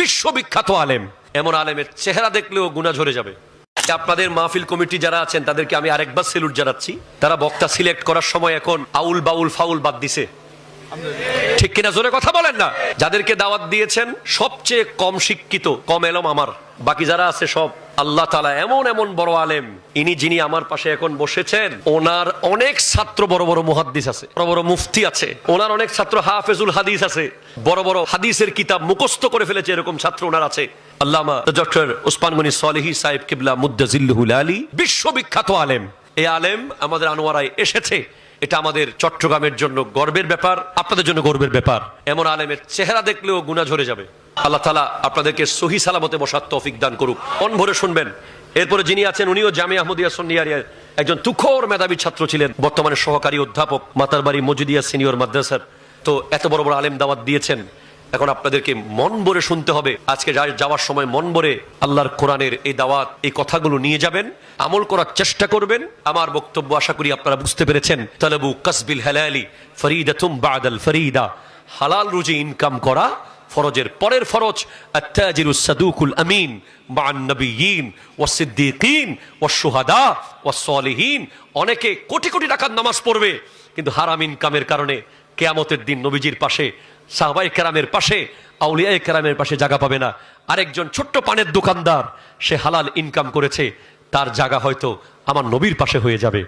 বিশ্ববিখ্যাত আলেম, এমন আলেমের চেহারা দেখলেও গুনাহ ঝরে যাবে। আপনাদের মাহফিল কমিটি যারা আছেন তাদেরকে আমি আরেকবার সেলুট জানাচ্ছি। তারা বক্তা সিলেক্ট করার সময় এখন আউল বাউল ফাউল বাদ দিছে, ঠিক কিনা? জোরে কথা বলেন না। যাদেরকে দাওয়াত দিয়েছেন সবচেয়ে কম শিক্ষিত, কম এলম আমার, বাকি যারা আছে সব আল্লাহ তাআলা এমন এমন বড় আলেম। যিনি আমার পাশে এখন বসেছেন, ওনার অনেক ছাত্র বড় বড় মুহাদ্দিস আছে, বড় বড় মুফতি আছে, ওনার অনেক ছাত্র হাফেজুল হাদিস আছে, বড় বড় হাদিসের কিতাব মুখস্থ করে ফেলেছে, এরকম ছাত্র ওনার আছে। আল্লামা ডক্টর ওসমান গনি সলিহি সাহেব কিবলা মুদ্দাজিল্লুহুল আলী, বিশ্ববিখ্যাত আলেম। এই আলেম আমাদের আনোয়ারায় এসেছে, এটা আমাদের চট্টগ্রামের জন্য গর্বের ব্যাপার, আপনাদের জন্য গর্বের ব্যাপার। এমন আলেমের চেহারা দেখলেও গুনাহ ঝরে যাবে। আল্লাহ তাআলা আপনাদেরকে সহি সালামতে বসার তৌফিক দান করুক। মন ভরে শুনবেন। এরপরে যিনি আছেন উনিও জামিয়া আহমদিয়া সুন্নিয়ার একজন তুখোর মেধাবী ছাত্র ছিলেন, বর্তমানে সহকারী অধ্যাপক মাতারবাড়ি মজিদিয়া সিনিয়র মাদ্রাসার। তো এত বড় বড় আলেম দাওয়াত দিয়েছেন, এখন আপনাদেরকে মন ভরে শুনতে হবে। আজকে যাওয়ার সময় মন ভরে আল্লাহর কোরআনের এই দাওয়াত, এই কথাগুলো নিয়ে যাবেন, আমল করার চেষ্টা করবেন। আমার বক্তব্য আশা করি আপনারা বুঝতে পেরেছেন। তালাবু কাসবিল হালালি ফরিদাতুম বাদাল ফরিদা, হালাল রুজি ইনকাম করা ফরজের পরের ফরজ। আত-তাজিরুস সাদুকুল আমিন মা'আন নবিয়্যিন ওয়াস সিদ্দিকিন ওয়াস শুহাদা ওয়াস সলিহিন। অনেকে কোটি কোটি টাকার নামাজ পড়বে, কিন্তু হারাম ইনকামের কারণে কিয়ামতের দিন নবীজির পাশে, সাহাবায়ে কেরামের পাশে, আউলিয়ায়ে কেরামের পাশে জায়গা পাবে না। আরেকজন ছোট্ট পানের দোকানদার, সে হালাল ইনকাম করেছে, তার জায়গা হয়তো আমার নবীর পাশে হয়ে যাবে।